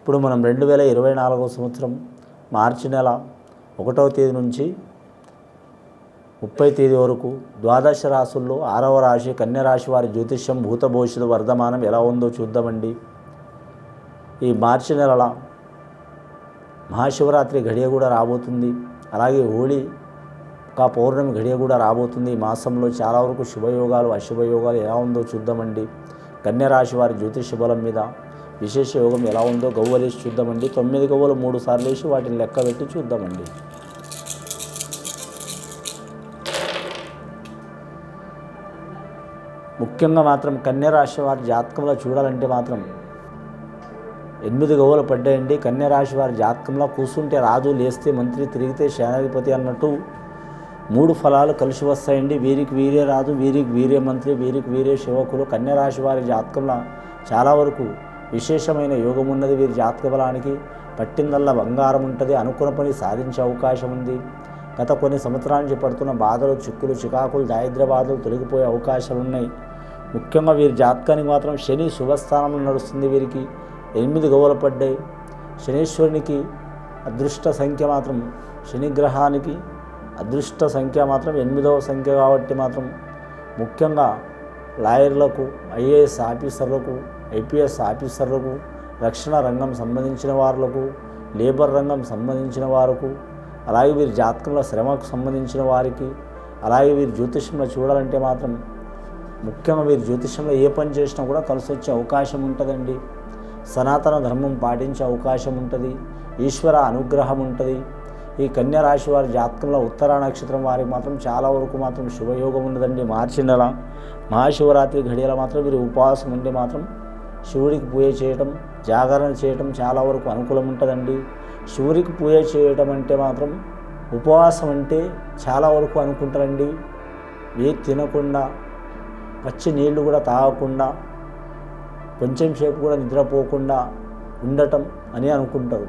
ఇప్పుడు మనం 2024 సంవత్సరం మార్చి నెల 1వ తేదీ నుంచి 30వ తేదీ వరకు ద్వాదశ రాశుల్లో 6వ రాశి కన్య రాశి వారి జ్యోతిష్యం భూత భవిష్యత్తు వర్ధమానం ఎలా ఉందో చూద్దామండి. ఈ మార్చి నెలల మహాశివరాత్రి ఘడియ కూడా రాబోతుంది. అలాగే హోళీ పౌర్ణమి ఘడియ కూడా రాబోతుంది. ఈ మాసంలో చాలా వరకు శుభయోగాలు అశుభయోగాలు ఎలా ఉందో చూద్దామండి. కన్య రాశి వారి జ్యోతిష బలం మీద విశేష యోగం ఎలా ఉందో గవ్వలేసి చూద్దామండి. 9 గవ్వలు 3 సార్లు వేసి వాటిని లెక్క పెట్టి చూద్దామండి. ముఖ్యంగా మాత్రం కన్య రాశి వారి జాతకంలో చూడాలంటే మాత్రం 8 గవ్వలు పడ్డాయండి. కన్య రాశి వారి జాతకంలో కూర్చుంటే రాజు, లేస్తే మంత్రి, తిరిగితే సేనాధిపతి అన్నట్టు 3 ఫలాలు కలిసి వస్తాయండి. వీరికి వీరే రాజు, వీరికి వీరే మంత్రి, వీరికి వీరే సేవకులు. కన్య రాశి వారి జాతకంలో చాలా వరకు విశేషమైన యోగం ఉన్నది. వీరి జాతక బలానికి పట్టిందల్లా బంగారం ఉంటుంది. అనుకున్న పని సాధించే అవకాశం ఉంది. గత కొన్ని సంవత్సరాల నుంచి పడుతున్న బాధలు, చిక్కులు, చికాకులు, దారిద్ర్య బాధలు తొలగిపోయే అవకాశాలు ఉన్నాయి. ముఖ్యంగా వీరి జాతకానికి మాత్రం శని శుభస్థానంలో నడుస్తుంది. వీరికి 8 గవ్వలు పడ్డాయి. శనీశ్వరునికి అదృష్ట సంఖ్య మాత్రం, శని గ్రహానికి అదృష్ట సంఖ్య మాత్రం 8వ సంఖ్య కాబట్టి మాత్రం ముఖ్యంగా లాయర్లకు, ఐఏఎస్ ఆఫీసర్లకు, ఐపీఎస్ ఆఫీసర్లకు, రక్షణ రంగం సంబంధించిన వారులకు, లేబర్ రంగం సంబంధించిన వారికి, అలాగే వీరి జాతకంలో శ్రమకు సంబంధించిన వారికి, అలాగే వీరి జ్యోతిష్యంలో చూడాలంటే మాత్రం ముఖ్యంగా వీరి జ్యోతిష్యంలో ఏ పని చేసినా కూడా కలిసి వచ్చే అవకాశం ఉంటుందండి. సనాతన ధర్మం పాటించే అవకాశం ఉంటుంది. ఈశ్వర అనుగ్రహం ఉంటుంది. ఈ కన్య రాశి వారి జాతకంలో ఉత్తర నక్షత్రం వారికి మాత్రం చాలా వరకు మాత్రం శుభయోగం ఉన్నదండి. మార్చి నెల మహాశివరాత్రి ఘడియలో మాత్రం వీరు ఉపవాసం ఉండి మాత్రం శివుడికి పూజ చేయటం, జాగరణ చేయటం చాలా వరకు అనుకూలం ఉంటుందండి. శివుడికి పూజ చేయటం అంటే మాత్రం ఉపవాసం అంటే చాలా వరకు అనుకుంటారండి. ఏ తినకుండా, పచ్చి నీళ్లు కూడా తాగకుండా, కొంచెం సేపు కూడా నిద్రపోకుండా ఉండటం అని అనుకుంటారు.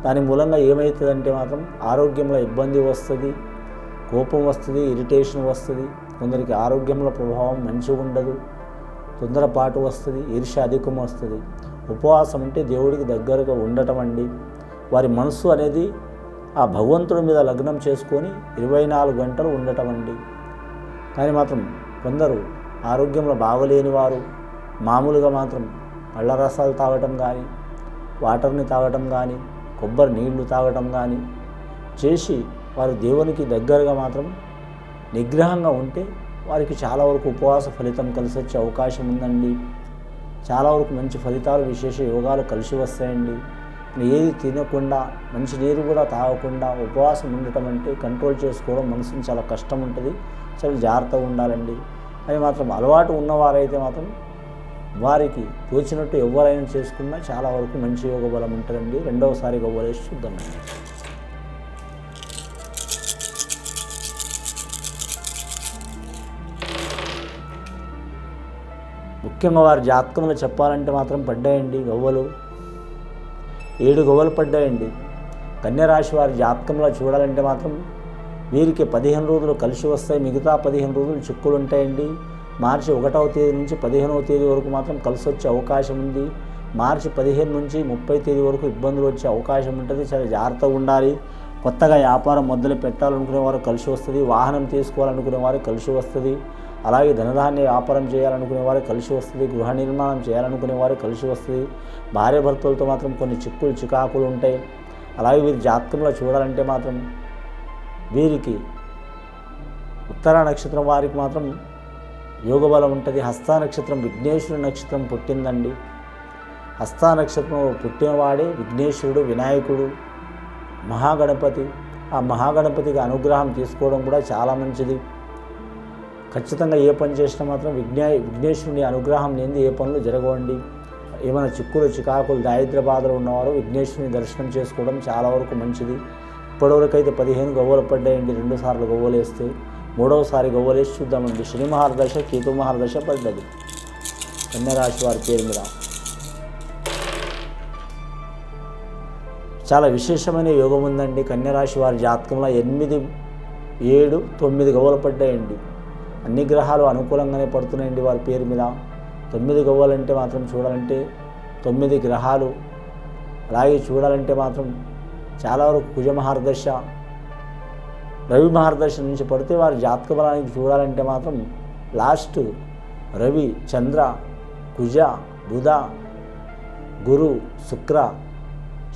దాని మూలంగా ఏమవుతుందంటే మాత్రం ఆరోగ్యంలో ఇబ్బంది వస్తుంది, కోపం వస్తుంది, ఇరిటేషన్ వస్తుంది. కొందరికి ఆరోగ్యంలో ప్రభావం మంచిగా ఉండదు, తొందరపాటు వస్తుంది, ఈర్ష్య అధికం వస్తుంది. ఉపవాసం అంటే దేవుడికి దగ్గరగా ఉండటం అండి. వారి మనసు అనేది ఆ భగవంతుడి మీద లగ్నం చేసుకొని 24 గంటలు ఉండటం అండి. కానీ మాత్రం కొందరు ఆరోగ్యంలో బాగలేని వారు మామూలుగా మాత్రం పళ్ళ రసాలు తాగటం కానీ, వాటర్ని తాగటం కానీ, కొబ్బరి నీళ్లు తాగటం కానీ చేసి వారు దేవునికి దగ్గరగా మాత్రం నిగ్రహంగా ఉంటే వారికి చాలా వరకు ఉపవాస ఫలితం కలిసి వచ్చే అవకాశం ఉందండి. చాలా వరకు మంచి ఫలితాలు, విశేష యోగాలు కలిసి వస్తాయండి. ఏది తినకుండా, మంచి నీరు కూడా తాగకుండా ఉపవాసం ఉండటం అంటే కంట్రోల్ చేసుకోవడం మనసుని చాలా కష్టం ఉంటుంది. చాలా జాగ్రత్తగా ఉండాలండి. అది మాత్రం అలవాటు ఉన్నవారైతే మాత్రం వారికి తోచినట్టు ఎవరైనా చేసుకున్నా చాలా వరకు మంచి యోగ బలం ఉంటుందండి. రెండవసారి గవ్వలేసి చూద్దామండి. ముఖ్యంగా వారి జాతకంలో చెప్పాలంటే మాత్రం పడ్డాయండి గవ్వలు, 7 గవ్వలు పడ్డాయండి. కన్యరాశి వారి జాతకంలో చూడాలంటే మాత్రం వీరికి 15 రోజులు కలిసి వస్తాయి. మిగతా 15 రోజులు చిక్కులు ఉంటాయండి. మార్చి 1వ తేదీ నుంచి 15వ తేదీ వరకు మాత్రం కలిసి వచ్చే అవకాశం ఉంది. మార్చి 15 నుంచి 30 తేదీ వరకు ఇబ్బందులు వచ్చే అవకాశం ఉంటుంది. చాలా జాగ్రత్తగా ఉండాలి. కొత్తగా వ్యాపారం మొదలు పెట్టాలనుకునే వారు కలిసి వస్తుంది. వాహనం తీసుకోవాలనుకునే వారు కలిసి వస్తుంది. అలాగే ధనధాన్య వ్యాపారం చేయాలనుకునే వారు కలిసి వస్తుంది. గృహ నిర్మాణం చేయాలనుకునే వారు కలిసి వస్తుంది. భార్య భర్తలతో మాత్రం కొన్ని చిక్కులు, చికాకులు ఉంటాయి. అలాగే వీరి జాతకంలో చూడాలంటే మాత్రం వీరికి ఉత్తర నక్షత్రం వారికి మాత్రం యోగబలం ఉంటుంది. హస్త నక్షత్రం విఘ్నేశ్వరుడు నక్షత్రం పుట్టిందండి. హస్త నక్షత్రం పుట్టినవాడే విఘ్నేశ్వరుడు, వినాయకుడు, మహాగణపతి. ఆ మహాగణపతికి అనుగ్రహం తీసుకోవడం కూడా చాలా మంచిది. ఖచ్చితంగా ఏ పని చేసినా మాత్రం విఘ్నేశ్వరుని అనుగ్రహం లేనిది ఏ పనులు జరగవండి. ఏమైనా చిక్కులు, చికాకులు, దారిద్ర్య బాధలు ఉన్నవారు విఘ్నేశ్వరుని దర్శనం చేసుకోవడం చాలా వరకు మంచిది. ఇప్పటివరకైతే 15 గవ్వలు పడ్డాయండి. 2 సార్లు గవ్వలు వేస్తే 3వసారి గవ్వలేసి చూద్దామండి. శని మహారదశ, కేతు మహారదశ పడ్డది కన్యరాశి వారి పేరు మీద. చాలా విశేషమైన యోగం ఉందండి. కన్యరాశి వారి జాతకంలో 8, 7, 9 గవ్వలు పడ్డాయండి. అన్ని గ్రహాలు అనుకూలంగానే పడుతున్నాయండి వారి పేరు మీద. 9 గవ్వలంటే మాత్రం చూడాలంటే 9 గ్రహాలు అలాగే చూడాలంటే మాత్రం చాలా వరకు కుజ మహర్దశ, రవి మహర్దశ నుంచి పడితే వారి జాతక బలానికి చూడాలంటే మాత్రం లాస్ట్ రవి, చంద్ర, కుజ, బుధ, గురు, శుక్ర,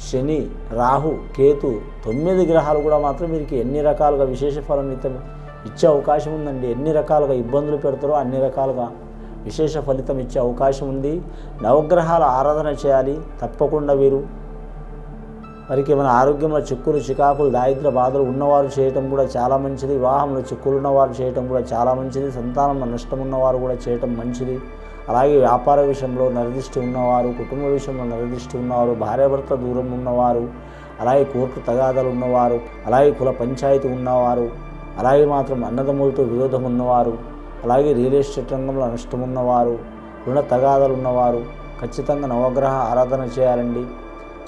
శని, రాహు, కేతు 9 గ్రహాలు కూడా మాత్రం వీరికి ఎన్ని రకాలుగా విశేష ఫలం ఇచ్చే అవకాశం ఉందండి. ఎన్ని రకాలుగా ఇబ్బందులు పెడతారో అన్ని రకాలుగా విశేష ఫలితం ఇచ్చే అవకాశం ఉంది. నవగ్రహాల ఆరాధన చేయాలి తప్పకుండా. వీరు వారికి ఏమైనా ఆరోగ్యంలో చిక్కులు, చికాకులు, దారిద్ర్య బాధలు ఉన్నవారు చేయటం కూడా చాలా మంచిది. వివాహంలో చిక్కులు ఉన్నవారు చేయటం కూడా చాలా మంచిది. సంతానంలో నష్టం ఉన్నవారు కూడా చేయటం మంచిది. అలాగే వ్యాపార విషయంలో నరదిష్టి ఉన్నవారు, కుటుంబ విషయంలో నరదిష్టి ఉన్నవారు, భార్యాభర్త దూరం ఉన్నవారు, అలాగే కోర్టు తగాదాలు ఉన్నవారు, అలాగే కుల పంచాయతీ ఉన్నవారు, అలాగే మాత్రం అన్నదమ్ములతో విరోధం ఉన్నవారు, అలాగే రియల్ ఎస్టేట్ రంగంలో నష్టం ఉన్నవారు, రుణ తగాదాలు ఉన్నవారు ఖచ్చితంగా నవగ్రహ ఆరాధన చేయాలండి.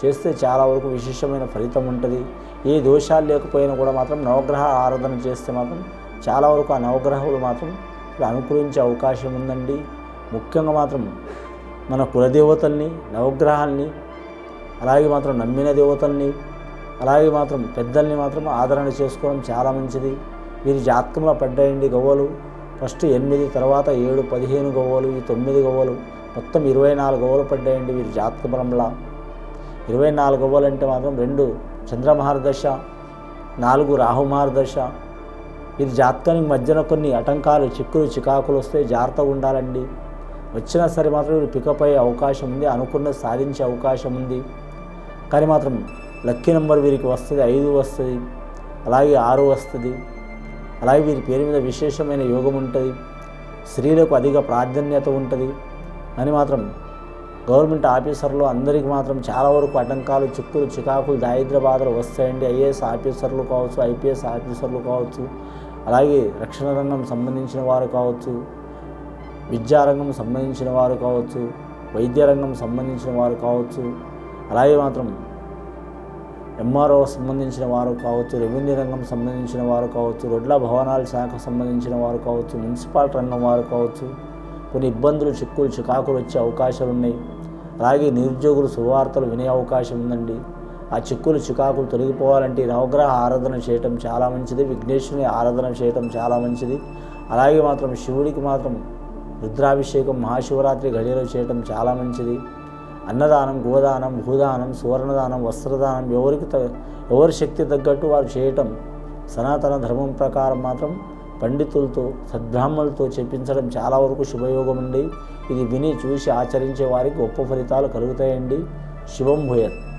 చేస్తే చాలా వరకు విశేషమైన ఫలితం ఉంటుంది. ఏ దోషాలు లేకపోయినా కూడా మాత్రం నవగ్రహ ఆరాధన చేస్తే మాత్రం చాలా వరకు ఆ నవగ్రహాలు మాత్రం అనుకూలించే అవకాశం ఉందండి. ముఖ్యంగా మాత్రం మన కులదేవతల్ని, నవగ్రహాల్ని, అలాగే మాత్రం నమ్మిన దేవతల్ని, అలాగే మాత్రం పెద్దల్ని మాత్రం ఆదరణ చేసుకోవడం చాలా మంచిది. వీరి జాతకంలో పడ్డాయండి గవ్వలు. ఫస్ట్ 8, తర్వాత 7, 15 గవ్వలు, ఈ 9 గవ్వలు, మొత్తం 24 గవ్వలు పడ్డాయండి వీరి జాతక బలంలా. 24 గవ్వలు అంటే మాత్రం 2 చంద్రమహర్దశ, 4 రాహుమహర్దశ. వీరి జాతకానికి మధ్యన కొన్ని ఆటంకాలు, చిక్కులు, చికాకులు వస్తే జాగ్రత్తగా ఉండాలండి. వచ్చినా సరే మాత్రం వీరు పికప్ అయ్యే అవకాశం ఉంది, అనుకున్నది సాధించే అవకాశం ఉంది. కానీ మాత్రం లక్కీ నెంబర్ వీరికి వస్తుంది, 5 వస్తుంది, అలాగే 6 వస్తుంది. అలాగే వీరి పేరు మీద విశేషమైన యోగం ఉంటుంది. స్త్రీలకు అధిక ప్రాధాన్యత ఉంటుంది. అని మాత్రం గవర్నమెంట్ ఆఫీసర్లు అందరికీ మాత్రం చాలా వరకు ఆటంకాలు, చిక్కులు, చికాకులు, దారిద్ర్య బాధలు వస్తాయండి. ఐఏఎస్ ఆఫీసర్లు కావచ్చు, ఐపీఎస్ ఆఫీసర్లు కావచ్చు, అలాగే రక్షణ రంగం సంబంధించిన వారు కావచ్చు, విద్యారంగం సంబంధించిన వారు కావచ్చు, వైద్య రంగం సంబంధించిన వారు కావచ్చు, అలాగే మాత్రం ఎంఆర్ఓ సంబంధించిన వారు కావచ్చు, రెవెన్యూ రంగం సంబంధించిన వారు కావచ్చు, రోడ్ల భవనాల శాఖ సంబంధించిన వారు కావచ్చు, మున్సిపాలిటీ రంగం వారు కావచ్చు, కొన్ని ఇబ్బందులు, చిక్కులు, చికాకులు వచ్చే అవకాశాలు ఉన్నాయి. అలాగే నిరుద్యోగులు శుభవార్తలు వినే అవకాశం ఉందండి. ఆ చిక్కులు, చికాకులు తొలగిపోవాలంటే నవగ్రహ ఆరాధన చేయటం చాలా మంచిది. విఘ్నేశ్వరుని ఆరాధన చేయటం చాలా మంచిది. అలాగే మాత్రం శివుడికి మాత్రం రుద్రాభిషేకం మహాశివరాత్రి గడియలో చేయటం చాలా మంచిది. అన్నదానం, గోదానం, భూదానం, సువర్ణదానం, వస్త్రదానం ఎవరి శక్తి తగ్గట్టు వారు చేయటం సనాతన ధర్మం ప్రకారం మాత్రం పండితులతో, సద్బ్రాహ్మణులతో చెప్పించడం చాలా వరకు శుభయోగం అండి. ఇది విని చూసి ఆచరించే వారికి గొప్ప ఫలితాలు కలుగుతాయండి. శుభం భూయత్.